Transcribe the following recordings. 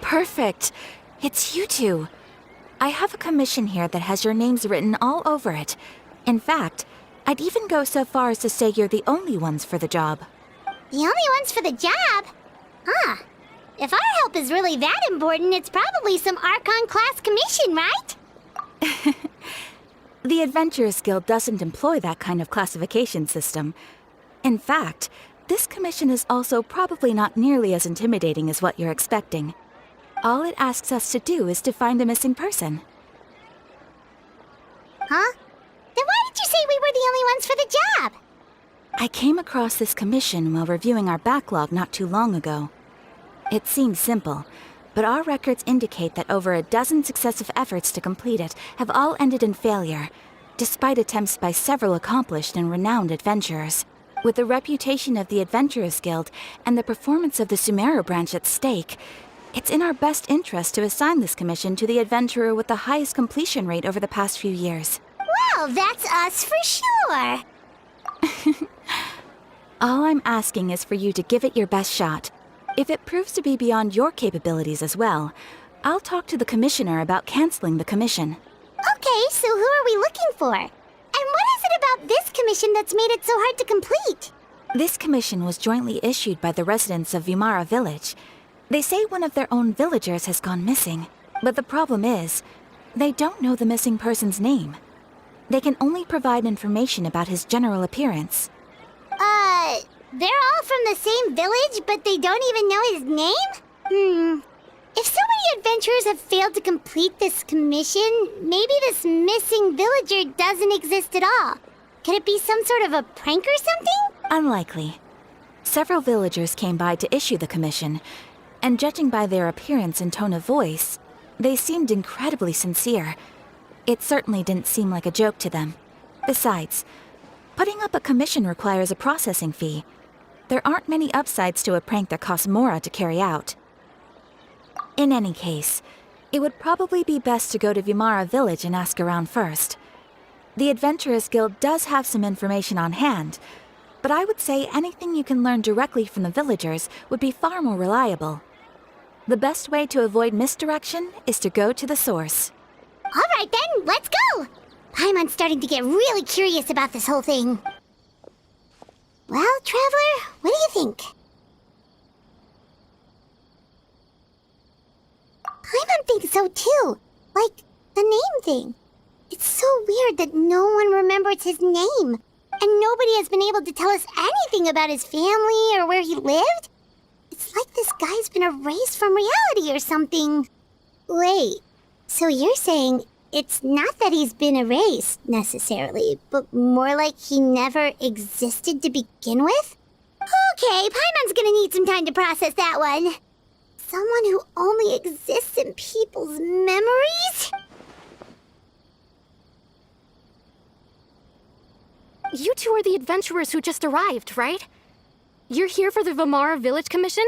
Perfect. It's you two. I have a commission here that has your names written all over it. In fact, I'd even go so far as to say you're the only ones for the job. The only ones for the job? Huh. If our help is really that important, it's probably some Archon class commission, right? The Adventurers Guild doesn't employ that kind of classification system. In fact, this commission is also probably not nearly as intimidating as what you're expecting. All it asks us to do is to find a missing person. Huh? Then why did you say we were the only ones for the job? I came across this commission while reviewing our backlog not too long ago. It seems simple, but our records indicate that over a dozen successive efforts to complete it have all ended in failure, despite attempts by several accomplished and renowned adventurers. With the reputation of the Adventurers Guild and the performance of the Sumeru branch at stake, it's in our best interest to assign this commission to the adventurer with the highest completion rate over the past few years. Well, that's us for sure. All I'm asking is for you to give it your best shot. If it proves to be beyond your capabilities as well, I'll talk to the commissioner about canceling the commission. Okay, so who are we looking for? And what is it about this commission that's made it so hard to complete? This commission was jointly issued by the residents of Vimara Village. They say one of their own villagers has gone missing. But the problem is, they don't know the missing person's name. They can only provide information about his general appearance. They're all from the same village, but they don't even know his name? If so many adventurers have failed to complete this commission, maybe this missing villager doesn't exist at all. Could it be some sort of a prank or something? Unlikely. Several villagers came by to issue the commission, and judging by their appearance and tone of voice, they seemed incredibly sincere. It certainly didn't seem like a joke to them. Besides, putting up a commission requires a processing fee. There aren't many upsides to a prank that costs Mora to carry out. In any case, it would probably be best to go to Vimara Village and ask around first. The Adventurers Guild does have some information on hand, but I would say anything you can learn directly from the villagers would be far more reliable. The best way to avoid misdirection is to go to the source. All right then, let's go! Paimon's starting to get really curious about this whole thing. Well, Traveler, what do you think? Paimon thinks so too. Like, the name thing. It's so weird that no one remembers his name. And nobody has been able to tell us anything about his family or where he lived. It's like this guy's been erased from reality or something. Wait, so you're saying it's not that he's been erased, necessarily, but more like he never existed to begin with? Okay, Paimon's gonna need some time to process that one. Someone who only exists in people's memories? You two are the adventurers who just arrived, right? You're here for the Vimara Village Commission?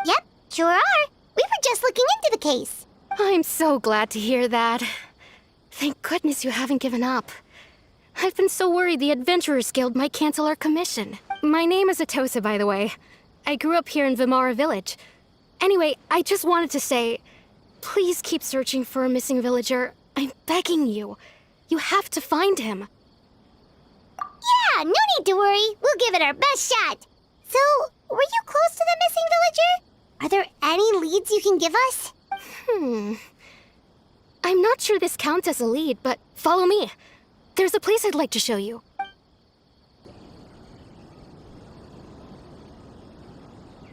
Yep, sure are. We were just looking into the case. I'm so glad to hear that. Thank goodness you haven't given up. I've been so worried the Adventurers Guild might cancel our commission. My name is Atosa, by the way. I grew up here in Vimara Village. Anyway, I just wanted to say, please keep searching for a missing villager. I'm begging you. You have to find him. Yeah, no need to worry. We'll give it our best shot. So, were you close to the missing villager? Are there any leads you can give us? I'm not sure this counts as a lead, but follow me. There's a place I'd like to show you.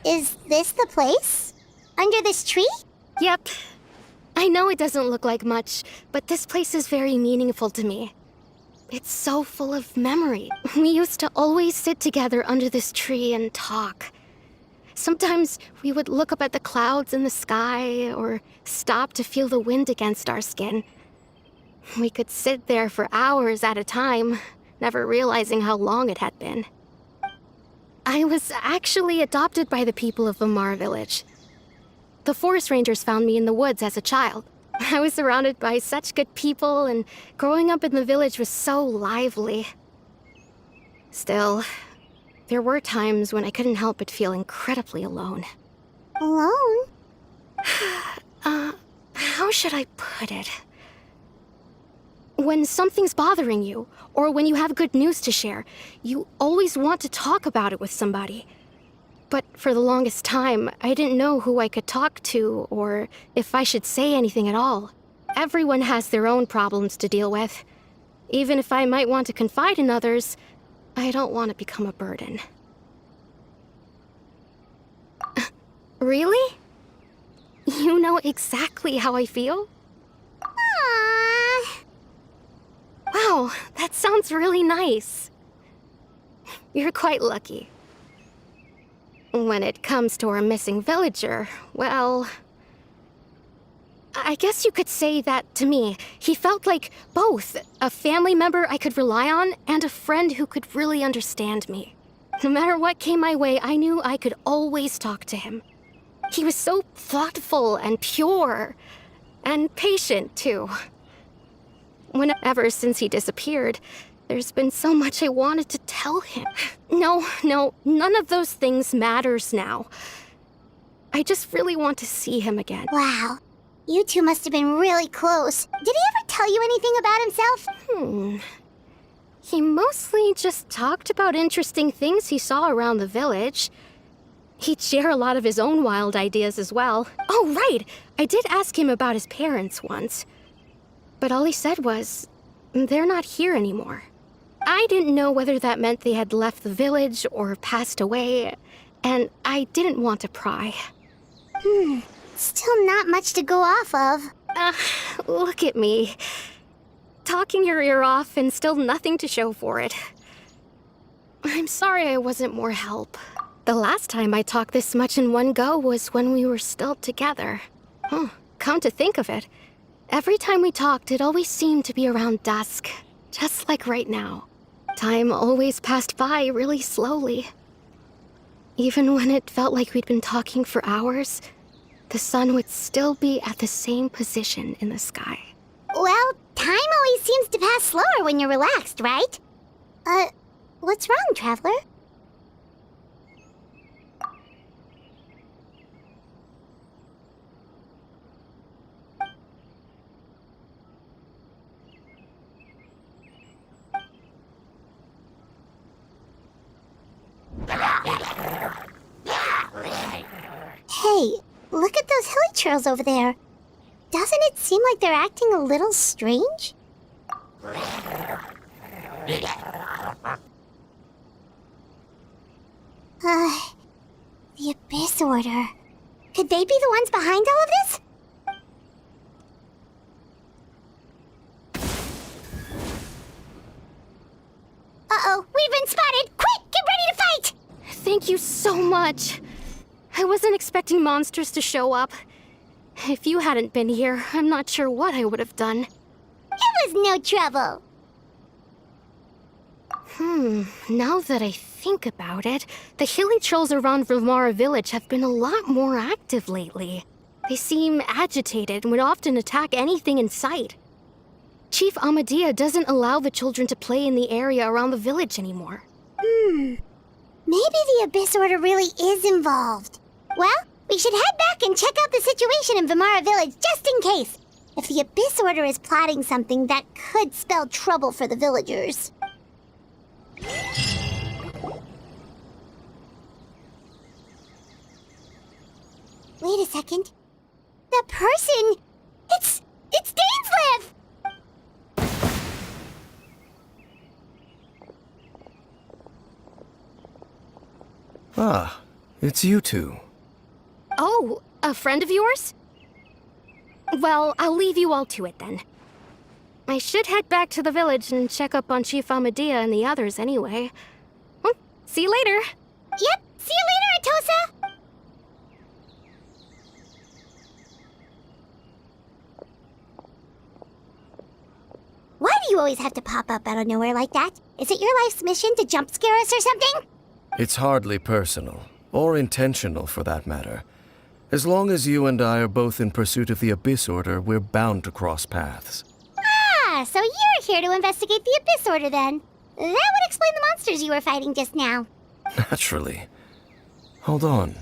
Is this the place? Under this tree? Yep. I know it doesn't look like much, but this place is very meaningful to me. It's so full of memory. We used to always sit together under this tree and talk. Sometimes we would look up at the clouds in the sky or stop to feel the wind against our skin. We could sit there for hours at a time, never realizing how long it had been. I was actually adopted by the people of Vimara Village. The forest rangers found me in the woods as a child. I was surrounded by such good people, and growing up in the village was so lively. Still, there were times when I couldn't help but feel incredibly alone. Alone? How should I put it? When something's bothering you, or when you have good news to share, you always want to talk about it with somebody. But for the longest time, I didn't know who I could talk to, or if I should say anything at all. Everyone has their own problems to deal with. Even if I might want to confide in others, I don't want to become a burden. Really? You know exactly how I feel? Aww. Wow, that sounds really nice. You're quite lucky. When it comes to our missing villager, well, I guess you could say that to me. He felt like both a family member I could rely on and a friend who could really understand me. No matter what came my way, I knew I could always talk to him. He was so thoughtful and pure, and patient, too. Ever since he disappeared, there's been so much I wanted to tell him. No, none of those things matters now. I just really want to see him again. Wow. You two must have been really close. Did he ever tell you anything about himself? He mostly just talked about interesting things he saw around the village. He'd share a lot of his own wild ideas as well. Oh, right! I did ask him about his parents once. But all he said was, they're not here anymore. I didn't know whether that meant they had left the village or passed away, and I didn't want to pry. Still not much to go off of. Look at me. Talking your ear off and still nothing to show for it. I'm sorry I wasn't more help. The last time I talked this much in one go was when we were still together. Come to think of it, every time we talked, it always seemed to be around dusk, just like right now. Time always passed by really slowly. Even when it felt like we'd been talking for hours, the sun would still be at the same position in the sky. Well, time always seems to pass slower when you're relaxed, right? What's wrong, Traveler? Hey, look at those hilly churls over there. Doesn't it seem like they're acting a little strange? The Abyss Order. Could they be the ones behind all of this? Uh-oh, we've been spotted! Quick, get ready to fight! Thank you so much. I wasn't expecting monsters to show up. If you hadn't been here, I'm not sure what I would have done. It was no trouble. Now that I think about it, the hilly trolls around Vilmara village have been a lot more active lately. They seem agitated and would often attack anything in sight. Chief Amadea doesn't allow the children to play in the area around the village anymore. Maybe the Abyss Order really is involved. Well, we should head back and check out the situation in Vilmara village just in case. If the Abyss Order is plotting something that could spell trouble for the villagers. Wait a second. That person... It's dainsleif! Ah, it's you two. Oh, a friend of yours? Well, I'll leave you all to it then. I should head back to the village and check up on Chief Amadea and the others anyway. Well, see you later. Yep, see you later, Atosa! Why do you always have to pop up out of nowhere like that? Is it your life's mission to jump scare us or something? It's hardly personal, or intentional for that matter. As long as you and I are both in pursuit of the Abyss Order, we're bound to cross paths. Ah, so you're here to investigate the Abyss Order then. That would explain the monsters you were fighting just now. Naturally. Hold on.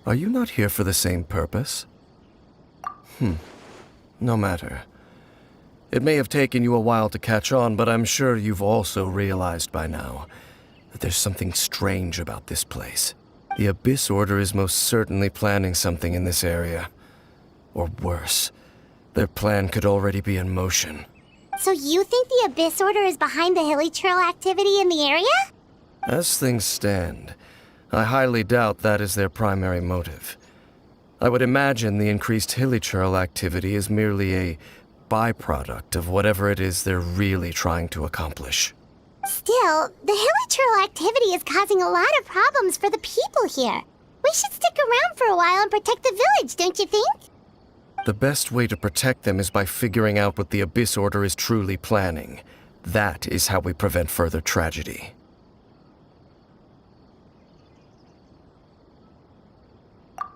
Are you not here for the same purpose? No matter. It may have taken you a while to catch on, but I'm sure you've also realized by now that there's something strange about this place. The Abyss Order is most certainly planning something in this area. Or worse, their plan could already be in motion. So you think the Abyss Order is behind the hilly trail activity in the area? As things stand, I highly doubt that is their primary motive. I would imagine the increased hilichurl activity is merely a byproduct of whatever it is they're really trying to accomplish. Still, the hilichurl activity is causing a lot of problems for the people here. We should stick around for a while and protect the village, don't you think? The best way to protect them is by figuring out what the Abyss Order is truly planning. That is how we prevent further tragedy.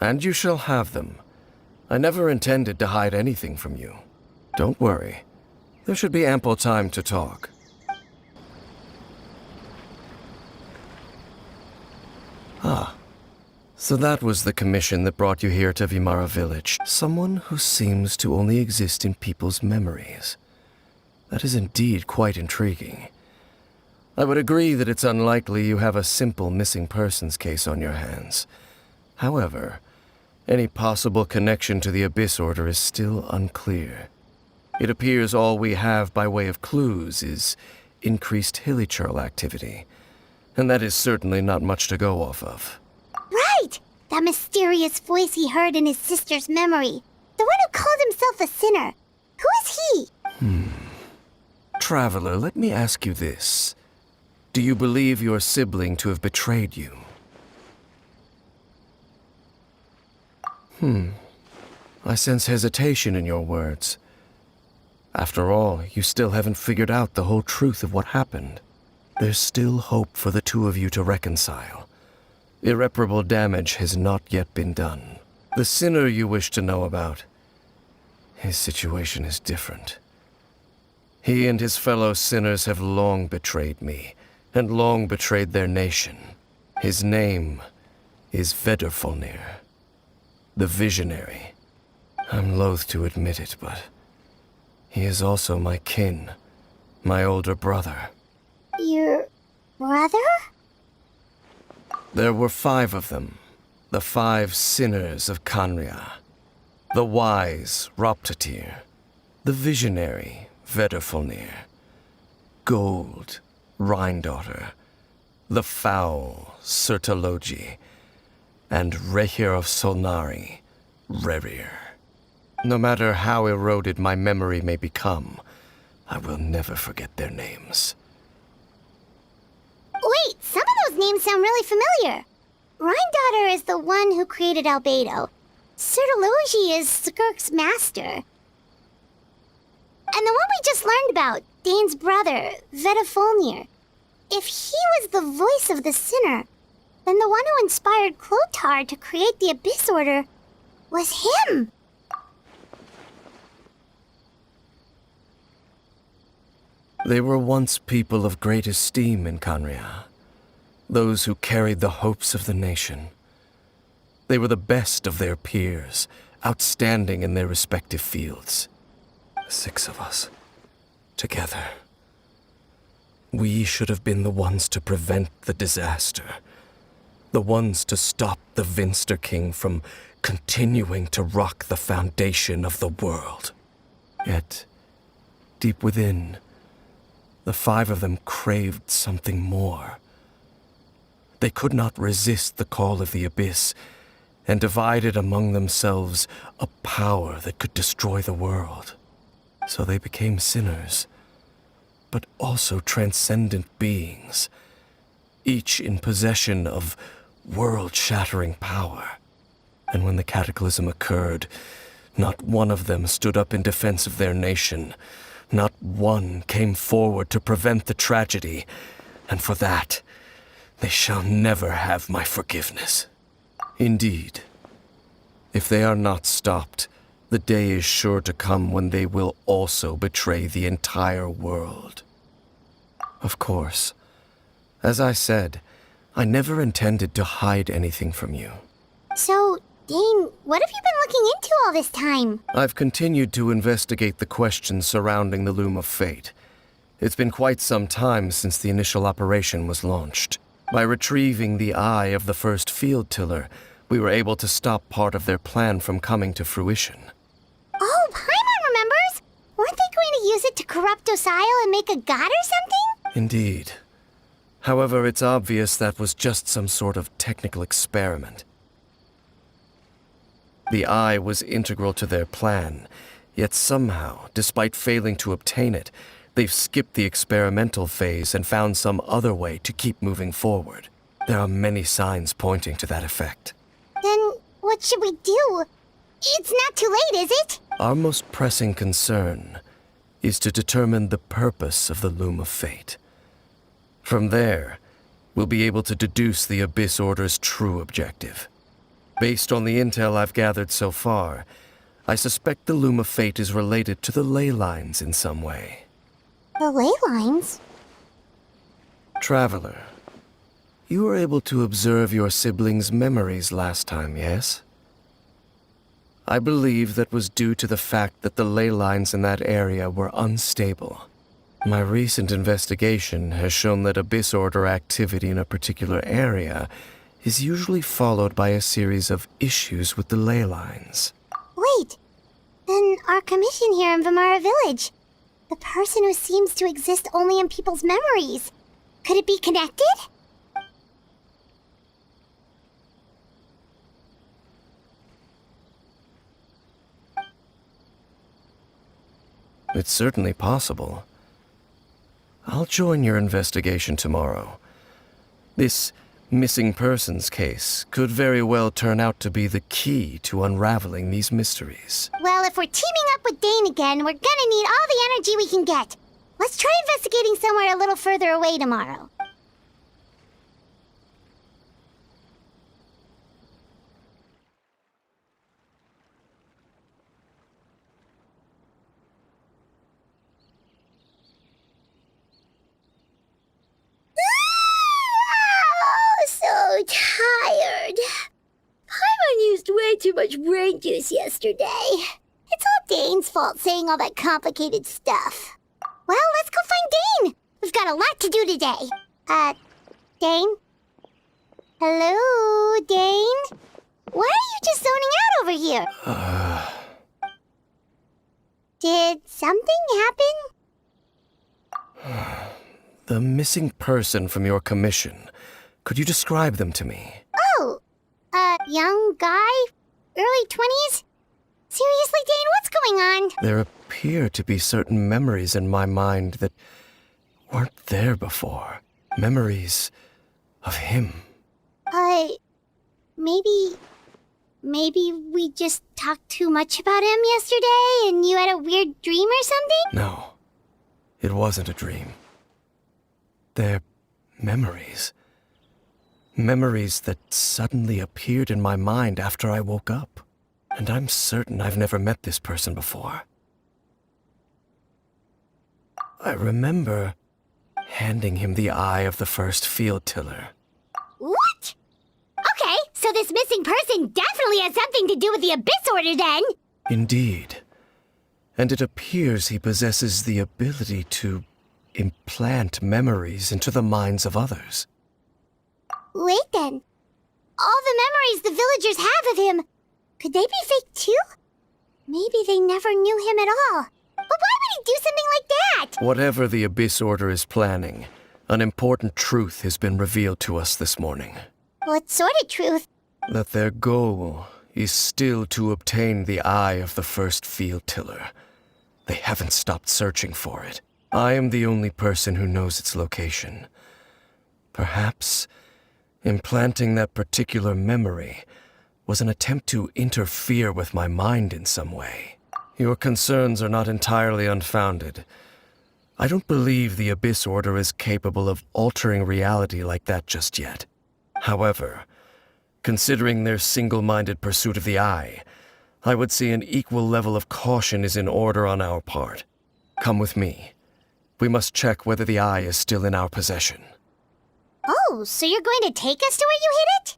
And you shall have them. I never intended to hide anything from you. Don't worry. There should be ample time to talk. So that was the commission that brought you here to Vimara village. Someone who seems to only exist in people's memories. That is indeed quite intriguing. I would agree that it's unlikely you have a simple missing persons case on your hands. However, any possible connection to the Abyss Order is still unclear. It appears all we have by way of clues is increased hilichurl activity, and that is certainly not much to go off of. Right! That mysterious voice he heard in his sister's memory. The one who called himself a sinner. Who is he? Traveler, let me ask you this. Do you believe your sibling to have betrayed you? I sense hesitation in your words. After all, you still haven't figured out the whole truth of what happened. There's still hope for the two of you to reconcile. Irreparable damage has not yet been done. The sinner you wish to know about, his situation is different. He and his fellow sinners have long betrayed me, and long betrayed their nation. His name is Vedrfolnir, the Visionary. I'm loath to admit it, but he is also my kin, my older brother. Your brother? There were 5 of them, the 5 sinners of Kanria. The wise, Roptatir. The visionary, Vedrfolnir. Gold, Rhine-daughter. The foul, Sertologi. And Rehir of Solnari, Rerir. No matter how eroded my memory may become, I will never forget their names. Wait, some of those names sound really familiar. Rhine-daughter is the one who created Albedo. Sertologi is Skirk's master. And the one we just learned about, Dane's brother, Vedrfolnir. If he was the voice of the sinner, then the one who inspired Clotar to create the Abyss Order was him. They were once people of great esteem in Kanria, those who carried the hopes of the nation. They were the best of their peers, outstanding in their respective fields. 6 of us, together. We should have been the ones to prevent the disaster, the ones to stop the Vinster King from continuing to rock the foundation of the world. Yet, deep within, the 5 of them craved something more. They could not resist the call of the Abyss, and divided among themselves a power that could destroy the world. So they became sinners, but also transcendent beings, each in possession of world-shattering power. And when the cataclysm occurred, not one of them stood up in defense of their nation. Not one came forward to prevent the tragedy, and for that, they shall never have my forgiveness. Indeed, if they are not stopped, the day is sure to come when they will also betray the entire world. Of course, as I said, I never intended to hide anything from you. So, Dane, what have you been looking into all this time? I've continued to investigate the questions surrounding the Loom of Fate. It's been quite some time since the initial operation was launched. By retrieving the eye of the first field tiller, we were able to stop part of their plan from coming to fruition. Oh, Paimon remembers! Weren't they going to use it to corrupt Dosile and make a god or something? Indeed. However, it's obvious that was just some sort of technical experiment. The eye was integral to their plan, yet somehow, despite failing to obtain it, they've skipped the experimental phase and found some other way to keep moving forward. There are many signs pointing to that effect. Then what should we do? It's not too late, is it? Our most pressing concern is to determine the purpose of the Loom of Fate. From there, we'll be able to deduce the Abyss Order's true objective. Based on the intel I've gathered so far, I suspect the Loom of Fate is related to the ley lines in some way. The ley lines? Traveler, you were able to observe your siblings' memories last time, yes? I believe that was due to the fact that the ley lines in that area were unstable. My recent investigation has shown that Abyss Order activity in a particular area is usually followed by a series of issues with the ley lines. Wait, then our commission here in Vimara Village, the person who seems to exist only in people's memories, could it be connected? It's certainly possible. I'll join your investigation tomorrow. This missing persons case could very well turn out to be the key to unraveling these mysteries. Well, if we're teaming up with Dane again, we're gonna need all the energy we can get. Let's try investigating somewhere a little further away tomorrow. So tired. Paimon used way too much brain juice yesterday. It's all Dane's fault saying all that complicated stuff. Well, let's go find Dane. We've got a lot to do today. Dane? Hello, Dane? Why are you just zoning out over here? Did something happen? The missing person from your commission. Could you describe them to me? Oh, young guy? Early 20s? Seriously, Dane, what's going on? There appear to be certain memories in my mind that weren't there before. Memories of him. Maybe we just talked too much about him yesterday and you had a weird dream or something? No, it wasn't a dream. They're memories. Memories that suddenly appeared in my mind after I woke up. And I'm certain I've never met this person before. I remember handing him the eye of the first field tiller. What? Okay, so this missing person definitely has something to do with the Abyss Order then. Indeed. And it appears he possesses the ability to implant memories into the minds of others. Wait then. All the memories the villagers have of him, could they be fake too? Maybe they never knew him at all. But why would he do something like that? Whatever the Abyss Order is planning, an important truth has been revealed to us this morning. What sort of truth? That their goal is still to obtain the eye of the first field tiller. They haven't stopped searching for it. I am the only person who knows its location. Perhaps implanting that particular memory was an attempt to interfere with my mind in some way. Your concerns are not entirely unfounded. I don't believe the Abyss Order is capable of altering reality like that just yet. However, considering their single-minded pursuit of the eye, I would say an equal level of caution is in order on our part. Come with me. We must check whether the eye is still in our possession. Oh, so you're going to take us to where you hid it?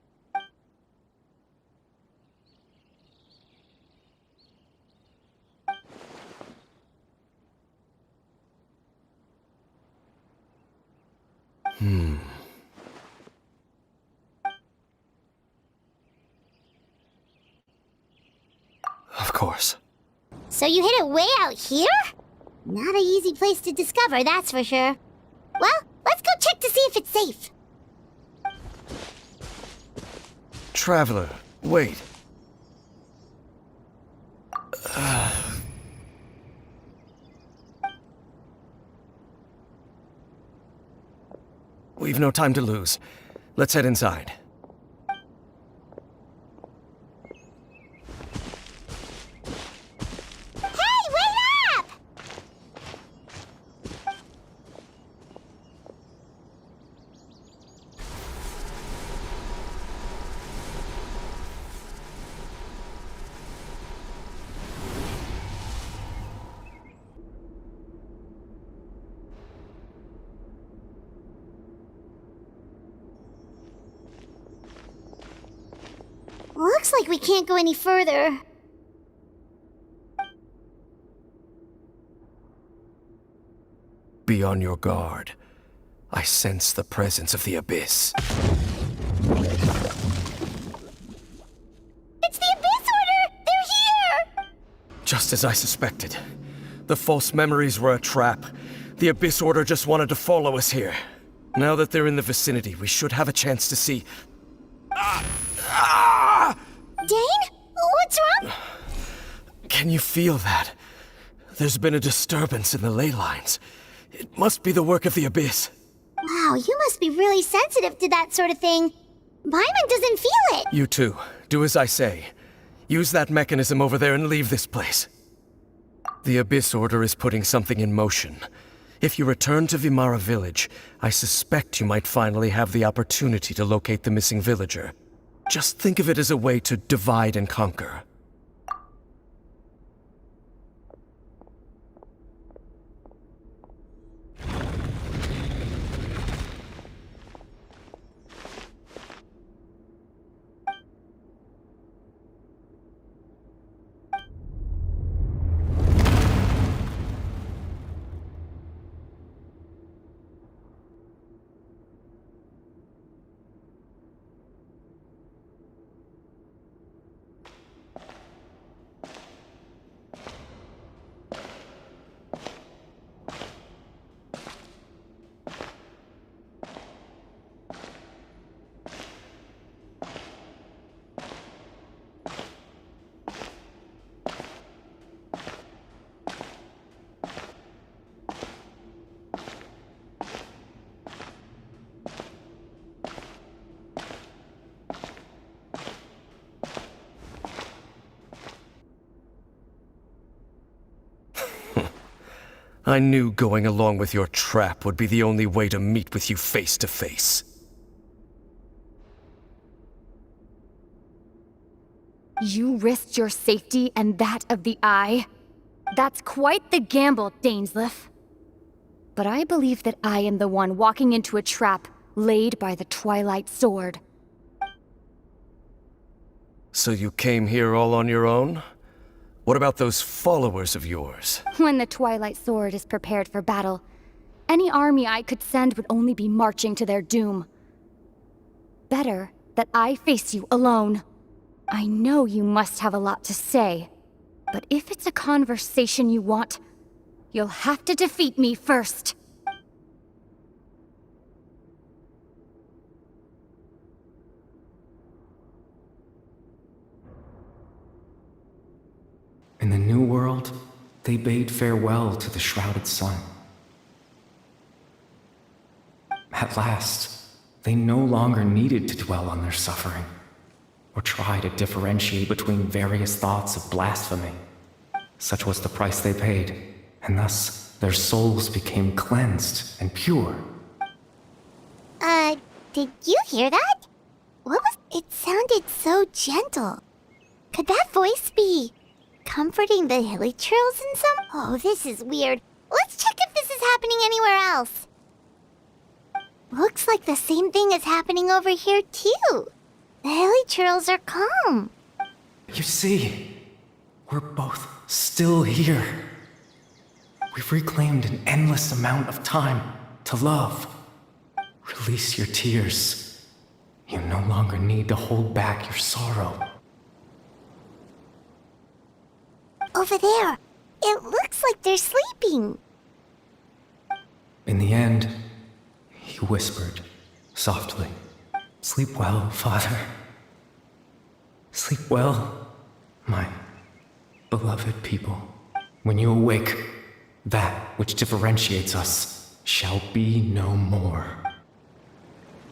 Of course. So you hid it way out here? Not an easy place to discover, that's for sure. Well, let's go check to see if it's safe. Traveler, wait. We've no time to lose. Let's head inside. Hey, wait up! Looks like we can't go any further. Be on your guard. I sense the presence of the Abyss. It's the Abyss Order! They're here! Just as I suspected. The false memories were a trap. The Abyss Order just wanted to follow us here. Now that they're in the vicinity, we should have a chance to see... Dane? What's wrong? Can you feel that? There's been a disturbance in the ley lines. It must be the work of the Abyss. Wow, you must be really sensitive to that sort of thing. Paimon doesn't feel it. You too. Do as I say. Use that mechanism over there and leave this place. The Abyss Order is putting something in motion. If you return to Vimara Village, I suspect you might finally have the opportunity to locate the missing villager. Just think of it as a way to divide and conquer. I knew going along with your trap would be the only way to meet with you face to face. You risked your safety and that of the Eye? That's quite the gamble, dainsleif. But I believe that I am the one walking into a trap laid by the Twilight Sword. So you came here all on your own? What about those followers of yours? When the Twilight Sword is prepared for battle, any army I could send would only be marching to their doom. Better that I face you alone. I know you must have a lot to say, but if it's a conversation you want, you'll have to defeat me first. In the New World, they bade farewell to the shrouded sun. At last, they no longer needed to dwell on their suffering, or try to differentiate between various thoughts of blasphemy. Such was the price they paid, and thus their souls became cleansed and pure. Did you hear that? What was... It sounded so gentle. Could that voice be... comforting the hilichurls in some... Oh, this is weird. Let's check if this is happening anywhere else. Looks like the same thing is happening over here, too. The hilichurls are calm. You see, we're both still here. We've reclaimed an endless amount of time to love, Release your tears. You no longer need to hold back your sorrow. Over there. It looks like they're sleeping. In the end, he whispered, softly, "Sleep well, Father. Sleep well, my beloved people. When you awake, that which differentiates us shall be no more."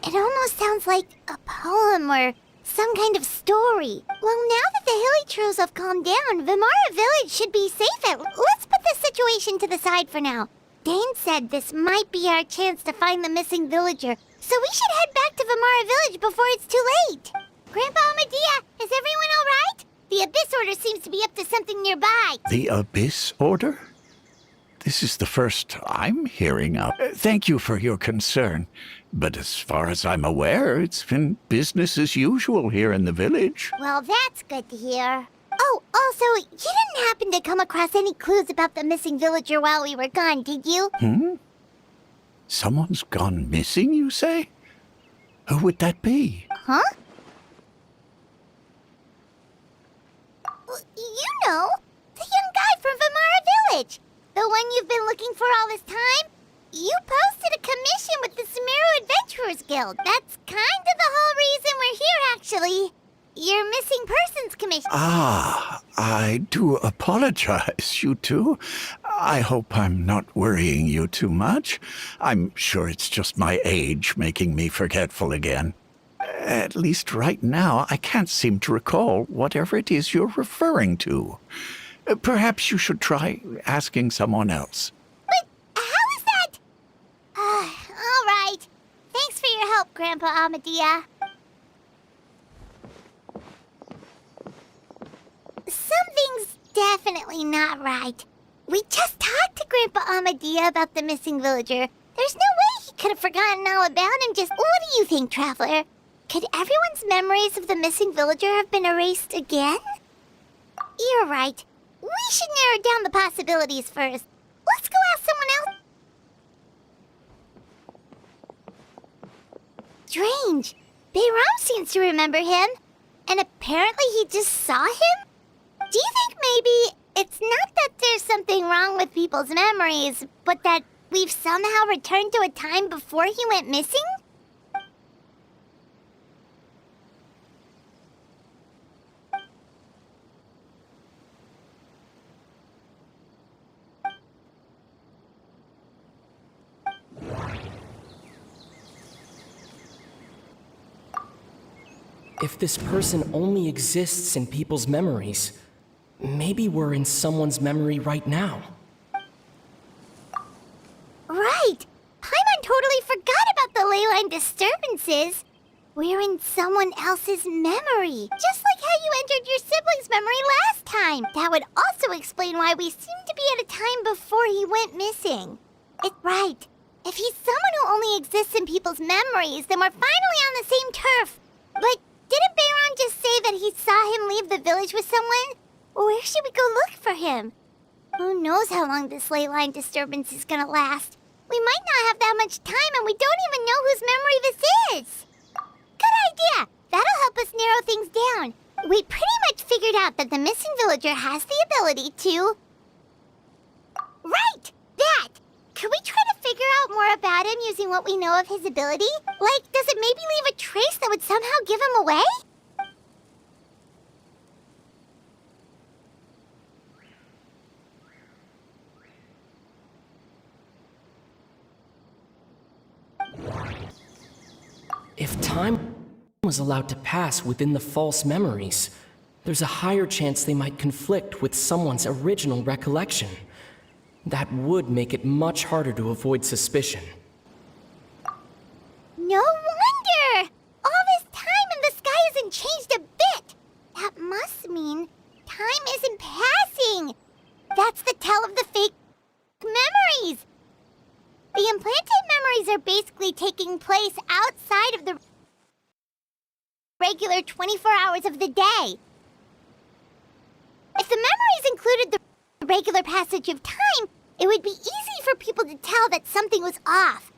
It almost sounds like a poem or some kind of story. Well, now that the Hilly have calmed down, Vimara Village should be safe. Let's put this situation to the side for now. Dane said this might be our chance to find the missing villager, so we should head back to Vimara Village before it's too late. Grandpa Amadea, is everyone all right? The Abyss Order seems to be up to something nearby. The Abyss Order? This is the first I'm hearing of. Thank you for your concern. But as far as I'm aware, it's been business as usual here in the village. Well, that's good to hear. Oh, also, you didn't happen to come across any clues about the missing villager while we were gone, did you? Someone's gone missing, you say? Who would that be? Huh? Well, you know, the young guy from Vimara Village. The one you've been looking for all this time. You posted a commission with the Sumeru Adventurers Guild. That's kind of the whole reason we're here, actually. Your missing persons commission. Ah, I do apologize, you two. I hope I'm not worrying you too much. I'm sure it's just my age making me forgetful again. At least right now, I can't seem to recall whatever it is you're referring to. Perhaps you should try asking someone else. But how is that? All right. Thanks for your help, Grandpa Amadea. Something's definitely not right. We just talked to Grandpa Amadea about the missing villager. There's no way he could have forgotten all about him. What do you think, Traveler? Could everyone's memories of the missing villager have been erased again? You're right. We should narrow down the possibilities first. Let's go ask someone else. Strange. Bayram seems to remember him. And apparently he just saw him? Do you think maybe it's not that there's something wrong with people's memories, but that we've somehow returned to a time before he went missing? If this person only exists in people's memories, maybe we're in someone's memory right now. Right! Paimon totally forgot about the ley line disturbances. We're in someone else's memory. Just like how you entered your sibling's memory last time. That would also explain why we seem to be at a time before he went missing. It's right. If he's someone who only exists in people's memories, then we're finally on the same turf. But didn't Bayron just say that he saw him leave the village with someone? Where should we go look for him? Who knows how long this ley line disturbance is gonna last? We might not have that much time, and we don't even know whose memory this is. Good idea! That'll help us narrow things down. We pretty much figured out that the missing villager has the ability to... Right! That! Could we try to figure out more about him using what we know of his ability? Like, does it maybe leave a trace that would somehow give him away? If time was allowed to pass within the false memories, there's a higher chance they might conflict with someone's original recollection. That would make it much harder to avoid suspicion. No wonder! All this time and the sky hasn't changed a bit! That must mean time isn't passing! That's the tell of the fake memories! The implanted memories are basically taking place outside of the regular 24 hours of the day. If the memories included the regular passage of time, it would be easy for people to tell that something was off.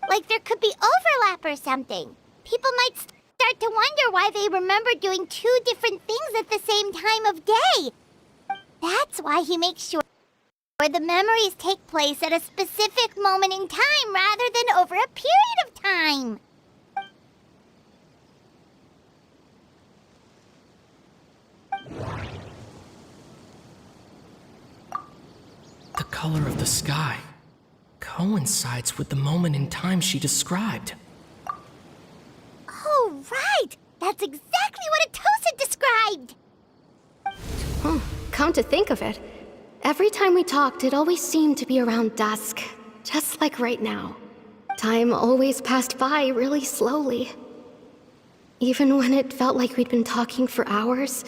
Like there could be overlap or something. People might start to wonder why they remember doing two different things at the same time of day. That's why he makes sure the memories take place at a specific moment in time rather than over a period of time. The color of the sky coincides with the moment in time she described. Oh, right! That's exactly what Atosa described! Come to think of it, every time we talked, it always seemed to be around dusk, just like right now. Time always passed by really slowly. Even when it felt like we'd been talking for hours,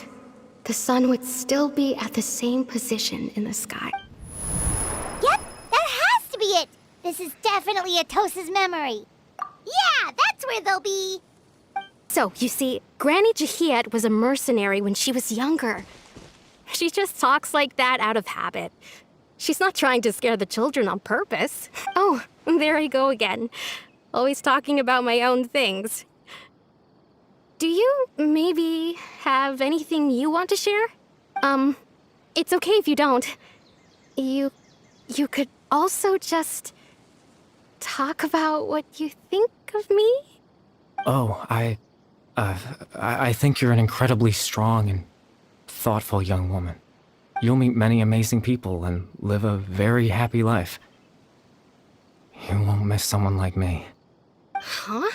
the sun would still be at the same position in the sky. Yep, that has to be it! This is definitely Atosa's memory. Yeah, that's where they'll be! So, you see, Granny Jahiet was a mercenary when she was younger. She just talks like that out of habit. She's not trying to scare the children on purpose. Oh, there I go again. Always talking about my own things. Do you maybe have anything you want to share? It's okay if you don't. You could also just talk about what you think of me? Oh, I think you're an incredibly strong and thoughtful young woman. You'll meet many amazing people and live a very happy life. You won't miss someone like me. Huh?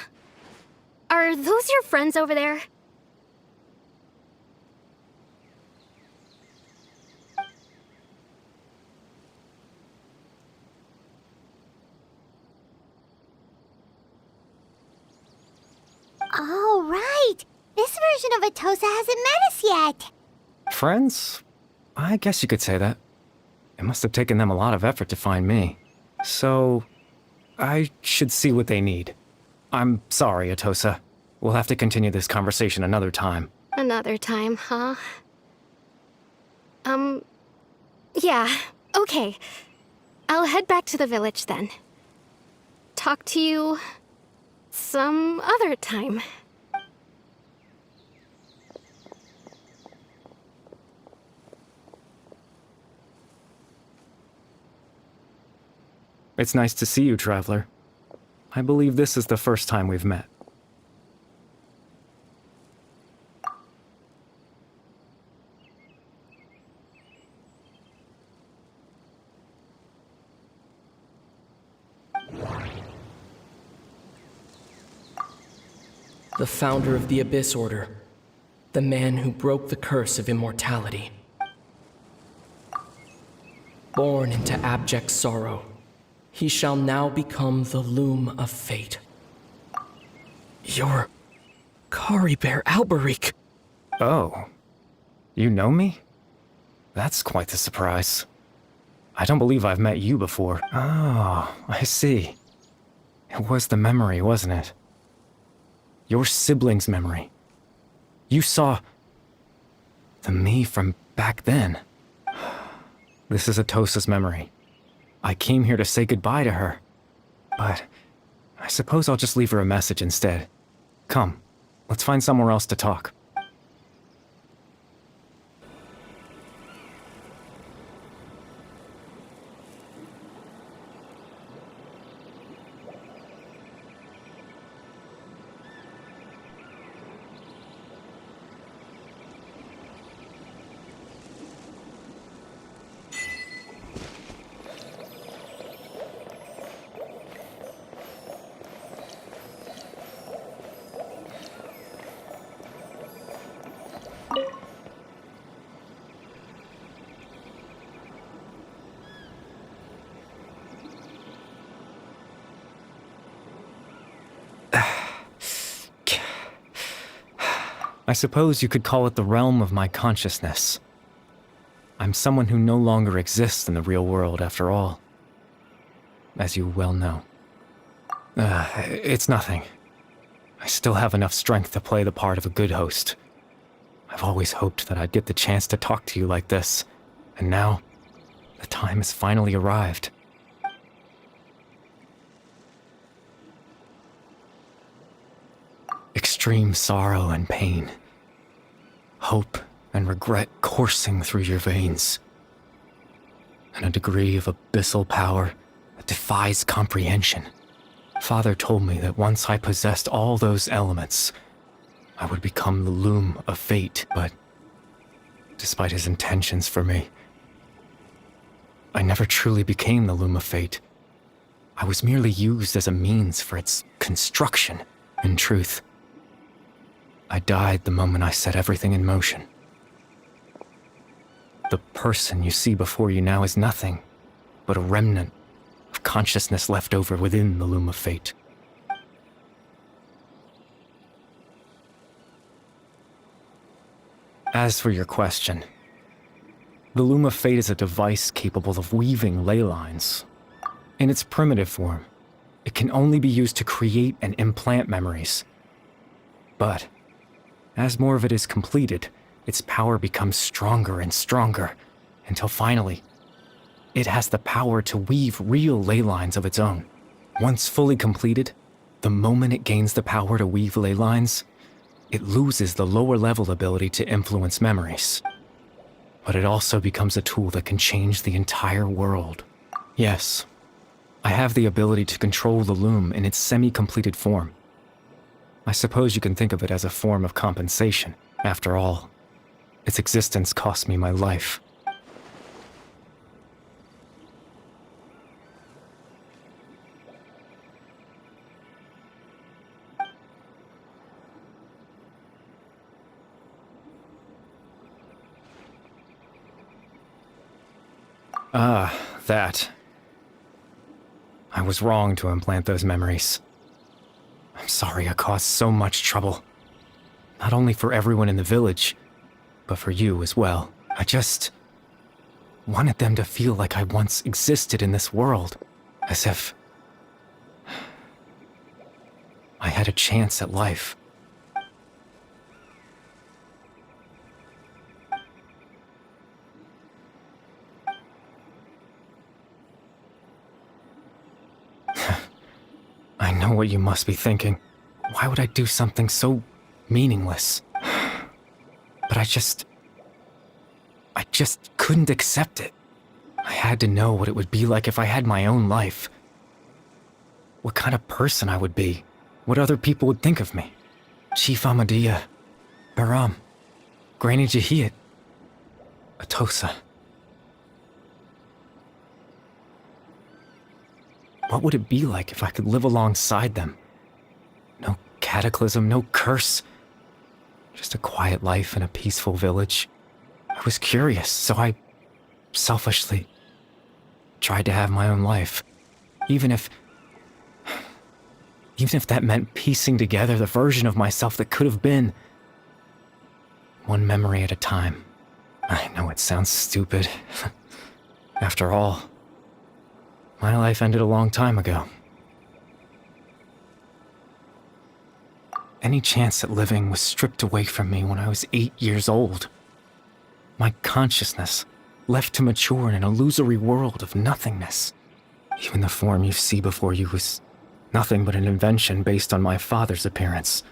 Are those your friends over there? Oh, right! This version of Atosa hasn't met us yet! Friends? I guess you could say that. It must have taken them a lot of effort to find me. So, I should see what they need. I'm sorry, Atosa. We'll have to continue this conversation another time. Another time, huh? Yeah, okay. I'll head back to the village then. Talk to you some other time. It's nice to see you, Traveler. I believe this is the first time we've met. The founder of the Abyss Order. The man who broke the curse of immortality. Born into abject sorrow, he shall now become the loom of fate. You're Kari Bear Alberic. Oh. You know me? That's quite the surprise. I don't believe I've met you before. Oh, I see. It was the memory, wasn't it? Your sibling's memory. You saw the me from back then. This is Atosa's memory. I came here to say goodbye to her. But I suppose I'll just leave her a message instead. Come, let's find somewhere else to talk. I suppose you could call it the realm of my consciousness. I'm someone who no longer exists in the real world, after all. As you well know. It's nothing. I still have enough strength to play the part of a good host. I've always hoped that I'd get the chance to talk to you like this, and now, the time has finally arrived. extreme sorrow and pain. Hope and regret coursing through your veins. And a degree of abyssal power that defies comprehension. Father told me that once I possessed all those elements, I would become the loom of fate, but despite his intentions for me, I never truly became the loom of fate. I was merely used as a means for its construction. In truth, I died the moment I set everything in motion. The person you see before you now is nothing but a remnant of consciousness left over within the loom of fate. As for your question, the loom of fate is a device capable of weaving ley lines. In its primitive form, it can only be used to create and implant memories. But as more of it is completed, its power becomes stronger and stronger, until finally, it has the power to weave real ley lines of its own. Once fully completed, the moment it gains the power to weave ley lines, it loses the lower level ability to influence memories. But it also becomes a tool that can change the entire world. Yes, I have the ability to control the loom in its semi-completed form. I suppose you can think of it as a form of compensation. After all, its existence cost me my life. That. I was wrong to implant those memories. I'm sorry I caused so much trouble. Not only for everyone in the village, but for you as well. I just wanted them to feel like I once existed in this world. As if I had a chance at life. I know what you must be thinking. Why would I do something so meaningless? But I just couldn't accept it. I had to know what it would be like if I had my own life. What kind of person I would be. What other people would think of me. Chief Ahmadiyya, Baram, Granny Jahiyat, Atosa. What would it be like if I could live alongside them? No cataclysm, no curse. Just a quiet life in a peaceful village. I was curious, so I selfishly tried to have my own life. Even if that meant piecing together the version of myself that could have been. One memory at a time. I know it sounds stupid. After all, my life ended a long time ago. Any chance at living was stripped away from me when I was 8 years old. My consciousness left to mature in an illusory world of nothingness. Even the form you see before you was nothing but an invention based on my father's appearance.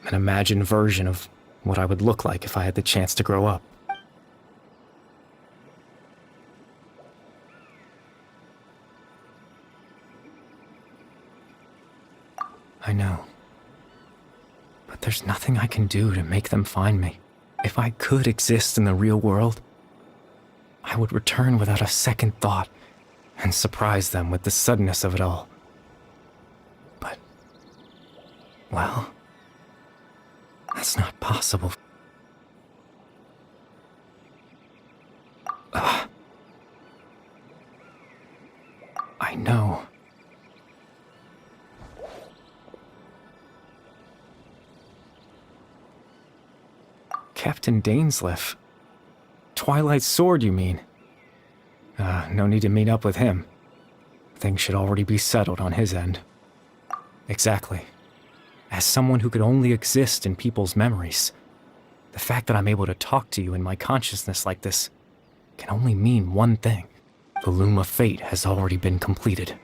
An imagined version of what I would look like if I had the chance to grow up. I know. But there's nothing I can do to make them find me. If I could exist in the real world, I would return without a second thought and surprise them with the suddenness of it all. But, well, that's not possible. I know. Captain dainsleif. Twilight's sword, you mean? No need to meet up with him. Things should already be settled on his end. Exactly. As someone who could only exist in people's memories, the fact that I'm able to talk to you in my consciousness like this can only mean one thing. The loom of fate has already been completed.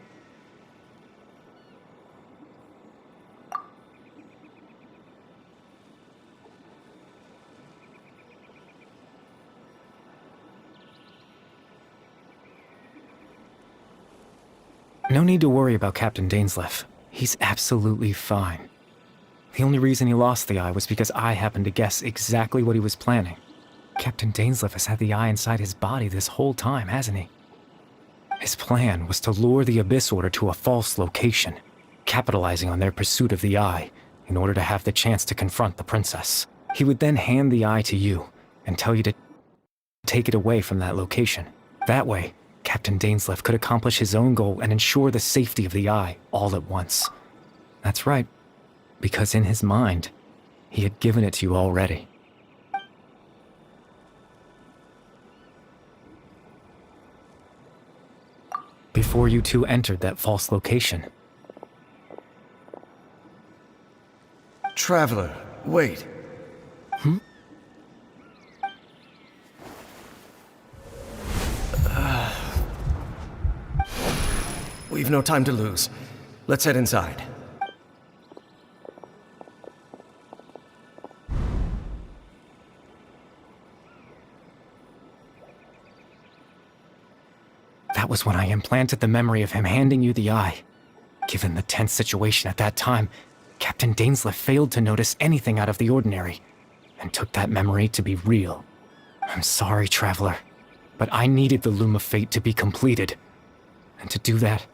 No need to worry about Captain dainsleif. He's absolutely fine. The only reason he lost the eye was because I happened to guess exactly what he was planning. Captain dainsleif has had the eye inside his body this whole time, hasn't he? His plan was to lure the Abyss Order to a false location, capitalizing on their pursuit of the eye in order to have the chance to confront the princess. He would then hand the eye to you and tell you to take it away from that location. That way, Captain dainsleif could accomplish his own goal and ensure the safety of the eye all at once. That's right, because in his mind, he had given it to you already. Before you two entered that false location. Traveler, wait. We've no time to lose. Let's head inside. That was when I implanted the memory of him handing you the eye. Given the tense situation at that time, Captain dainsleif failed to notice anything out of the ordinary, and took that memory to be real. I'm sorry, Traveler, but I needed the Loom of Fate to be completed. And to do that,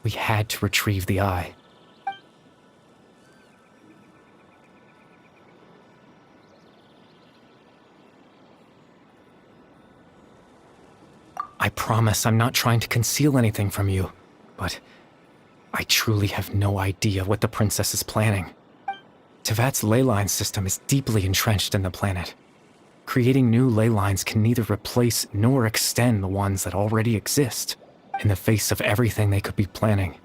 we had to retrieve the eye. I promise I'm not trying to conceal anything from you, but I truly have no idea what the princess is planning. Tevat's ley line system is deeply entrenched in the planet. Creating new ley lines can neither replace nor extend the ones that already exist. In the face of everything they could be planning,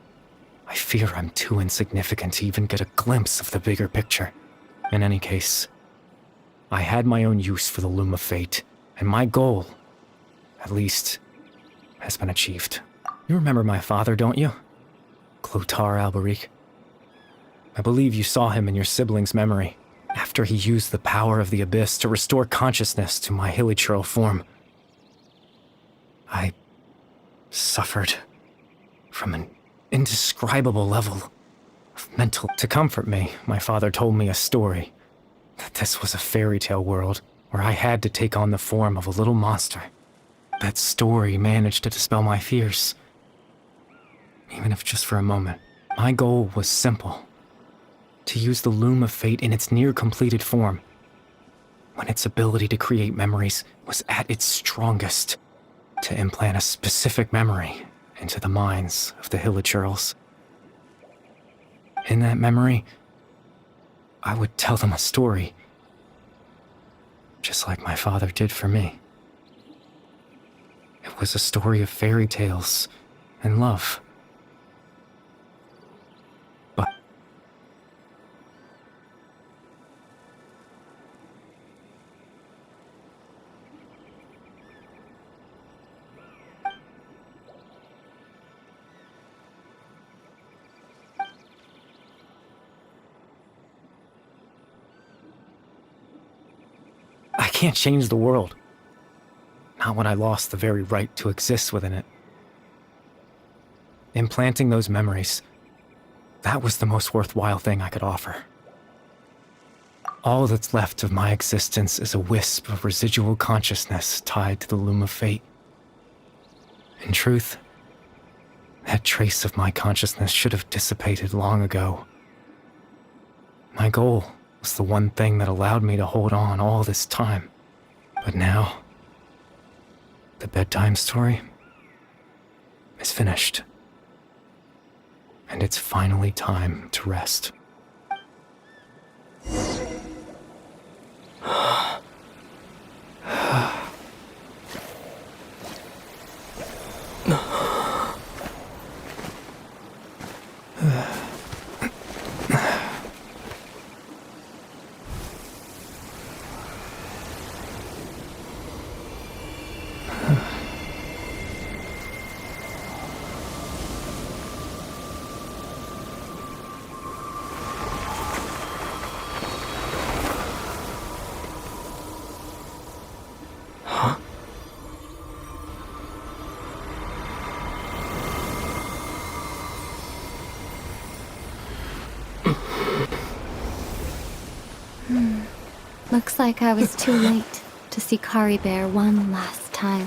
I fear I'm too insignificant to even get a glimpse of the bigger picture. In any case, I had my own use for the Loom of Fate, and my goal, at least, has been achieved. You remember my father, don't you? Clotar Alberic. I believe you saw him in your sibling's memory, after he used the power of the Abyss to restore consciousness to my hilichurl form. I suffered from an indescribable level of mental... To comfort me, my father told me a story, that this was a fairy tale world where I had to take on the form of a little monster. That story managed to dispel my fears, even if just for a moment. My goal was simple: to use the Loom of Fate in its near-completed form, when its ability to create memories was at its strongest, to implant a specific memory into the minds of the hilichurls. In that memory, I would tell them a story, just like my father did for me. It was a story of fairy tales and love. But I can't change the world. Not when I lost the very right to exist within it. Implanting those memories, that was the most worthwhile thing I could offer. All that's left of my existence is a wisp of residual consciousness tied to the Loom of Fate. In truth, that trace of my consciousness should have dissipated long ago. My goal was the one thing that allowed me to hold on all this time. But now, the bedtime story is finished. And it's finally time to rest. Looks like I was too late to see Kari Bear one last time.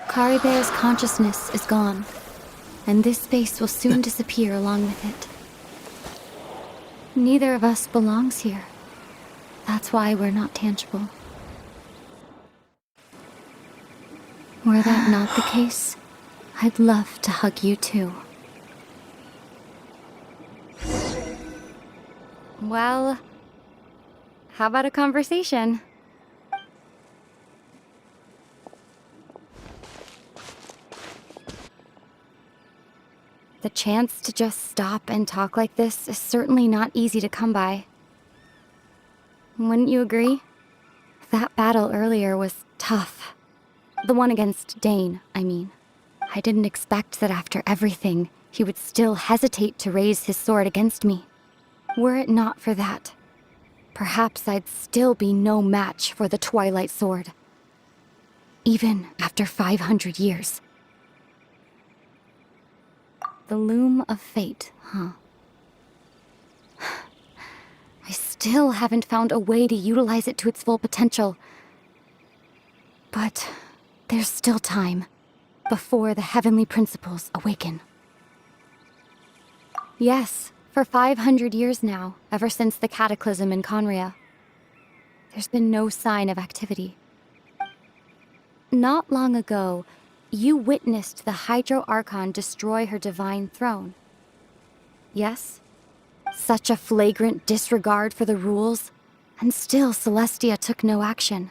Kari Bear's consciousness is gone, and this space will soon disappear along with it. Neither of us belongs here. That's why we're not tangible. Were that not the case, I'd love to hug you too. Well, how about a conversation? The chance to just stop and talk like this is certainly not easy to come by. Wouldn't you agree? That battle earlier was tough. The one against Dane, I mean. I didn't expect that after everything, he would still hesitate to raise his sword against me. Were it not for that, perhaps I'd still be no match for the Twilight Sword. Even after 500 years. The loom of fate, huh? I still haven't found a way to utilize it to its full potential. But there's still time before the heavenly principles awaken. Yes, for 500 years now, ever since the cataclysm in Conria, there's been no sign of activity. Not long ago, you witnessed the Hydro Archon destroy her divine throne. Yes? Such a flagrant disregard for the rules, and still Celestia took no action.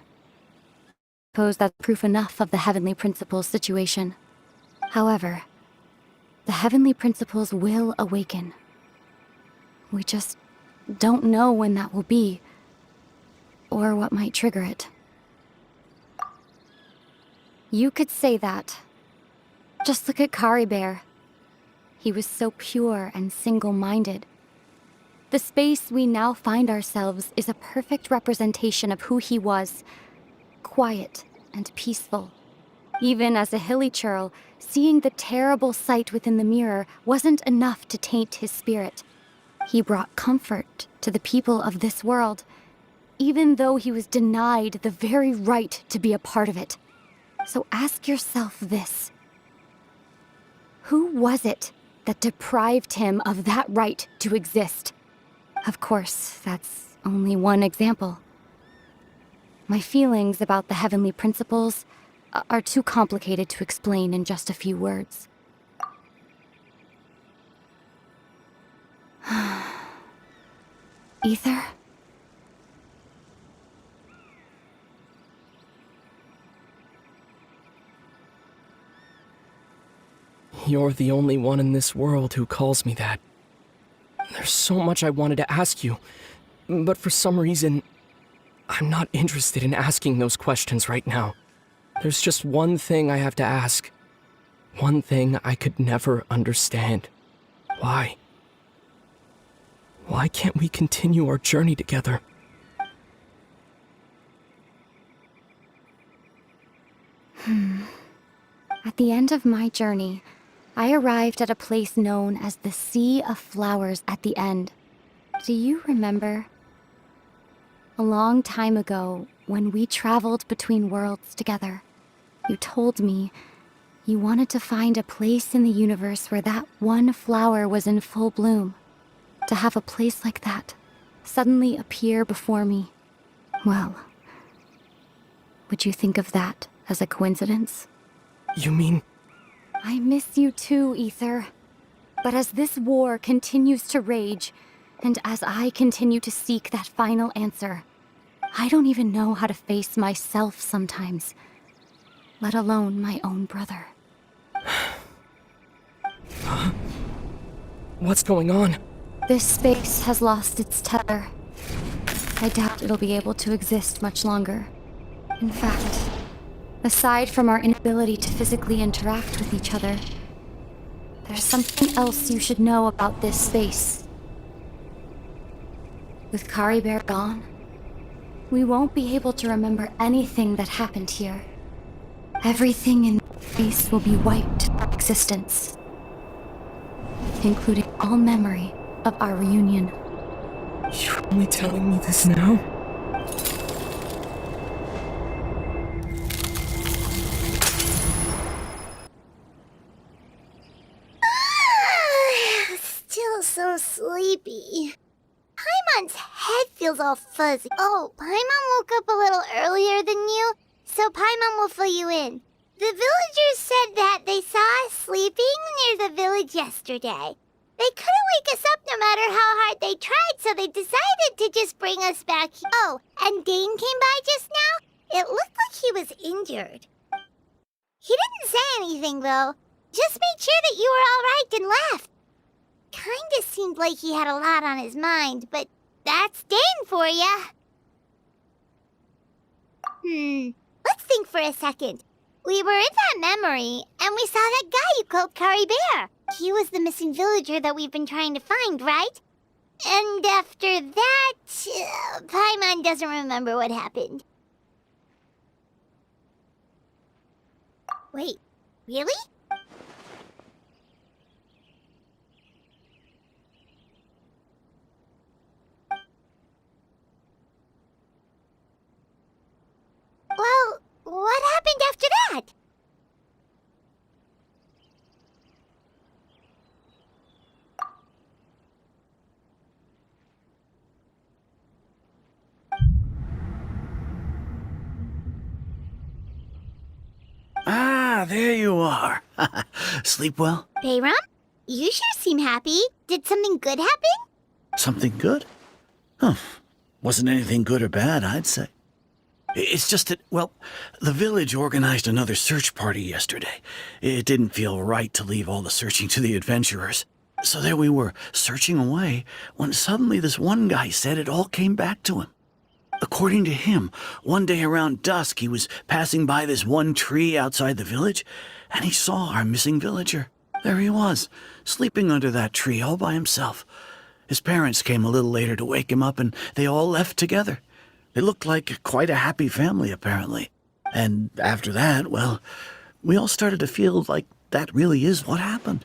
Suppose that's proof enough of the Heavenly Principles situation. However, the Heavenly Principles will awaken. We just don't know when that will be, or what might trigger it. You could say that. Just look at Kari Bear. He was so pure and single-minded. The space we now find ourselves is a perfect representation of who he was. Quiet and peaceful. Even as a hilly churl, seeing the terrible sight within the mirror wasn't enough to taint his spirit. He brought comfort to the people of this world, even though he was denied the very right to be a part of it. So ask yourself this. Who was it that deprived him of that right to exist? Of course, that's only one example. My feelings about the heavenly principles are too complicated to explain in just a few words. Ether? You're the only one in this world who calls me that. There's so much I wanted to ask you, but for some reason, I'm not interested in asking those questions right now. There's just one thing I have to ask. One thing I could never understand. Why? Why can't we continue our journey together? At the end of my journey, I arrived at a place known as the Sea of Flowers at the end. Do you remember? A long time ago, when we traveled between worlds together, you told me you wanted to find a place in the universe where that one flower was in full bloom. To have a place like that suddenly appear before me. Well, would you think of that as a coincidence? You mean... I miss you too, Ether. But as this war continues to rage, and as I continue to seek that final answer, I don't even know how to face myself sometimes, let alone my own brother. What's going on? This space has lost its tether. I doubt it'll be able to exist much longer. In fact, aside from our inability to physically interact with each other, There's something else you should know about this space. With Kari Bear gone, we won't be able to remember anything that happened here. Everything in this space will be wiped from existence, including all memory of our reunion. You're only telling me this now? Still so sleepy. Paimon's head feels all fuzzy. Oh, Paimon woke up a little earlier than you, so Paimon will fill you in. The villagers said that they saw us sleeping near the village yesterday. They couldn't wake us up no matter how hard they tried, so they decided to just bring us back. Oh, and Dane came by just now. It looked like he was injured. He didn't say anything, though. Just made sure that you were all right and left. Kinda seemed like he had a lot on his mind, but that's Dane for ya. Let's think for a second. We were in that memory, and we saw that guy you called Kari Bear. He was the missing villager that we've been trying to find, right? And after that, Paimon doesn't remember what happened. Wait, really? Well, what happened after that? Ah, there you are. Sleep well? Bayram, you sure seem happy. Did something good happen? Something good? Huh. Wasn't anything good or bad, I'd say. It's just that, well, the village organized another search party yesterday. It didn't feel right to leave all the searching to the adventurers. So there we were, searching away, when suddenly this one guy said it all came back to him. According to him, one day around dusk he was passing by this one tree outside the village, and he saw our missing villager. There he was, sleeping under that tree all by himself. His parents came a little later to wake him up, and they all left together. They looked like quite a happy family, apparently. And after that, well, we all started to feel like that really is what happened.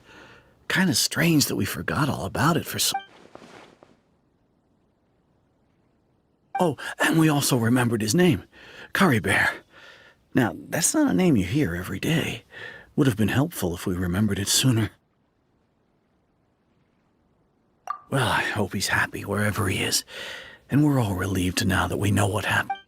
Kind of strange that we forgot all about it for so... Oh, and we also remembered his name, Kari Bear. Now, that's not a name you hear every day. Would have been helpful if we remembered it sooner. Well, I hope he's happy wherever he is. And we're all relieved now that we know what happened.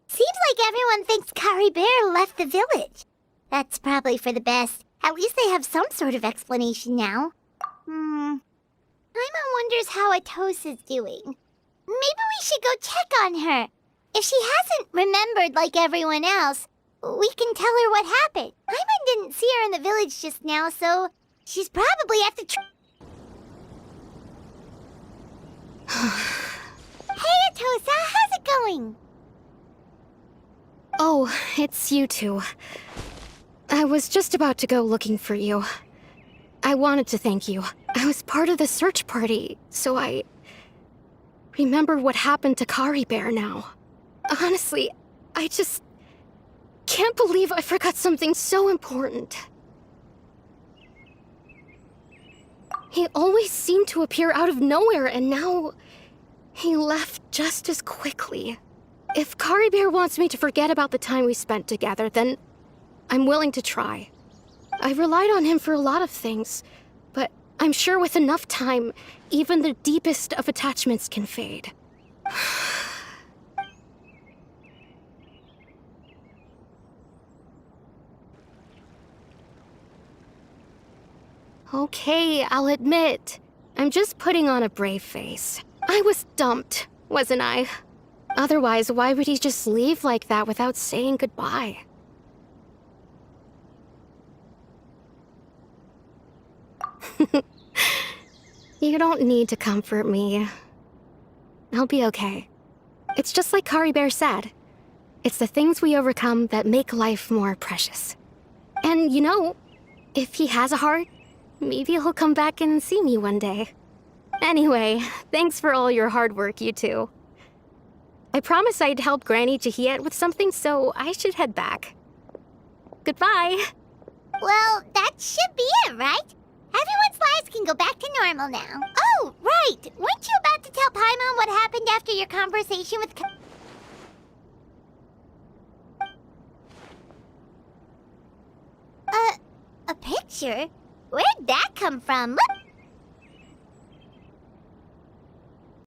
Seems like everyone thinks Kari Bear left the village. That's probably for the best. At least they have some sort of explanation now. Paimon wonders how Atosa's doing. Maybe we should go check on her. If she hasn't remembered like everyone else, we can tell her what happened. Paimon didn't see her in the village just now, so she's probably at the Hey, Atosa, how's it going? Oh, it's you two. I was just about to go looking for you. I wanted to thank you. I was part of the search party, so I remember what happened to Kari Bear now. Honestly, I just can't believe I forgot something so important. He always seemed to appear out of nowhere, and now he left just as quickly. If Kari Bear wants me to forget about the time we spent together, then I'm willing to try. I relied on him for a lot of things, but I'm sure with enough time, even the deepest of attachments can fade. Okay, I'll admit. I'm just putting on a brave face. I was dumped, wasn't I? Otherwise, why would he just leave like that without saying goodbye? You don't need to comfort me. I'll be okay. It's just like Kari Bear said. It's the things we overcome that make life more precious. And you know, If he has a heart, maybe he'll come back and see me one day. Anyway, thanks for all your hard work, you two. I promised I'd help Granny Jahiet with something, so I should head back. Goodbye. Well, that should be it, right? Everyone's lives can go back to normal now. Oh, right! Weren't you about to tell Paimon what happened after your conversation with... A picture? Where'd that come from? Look!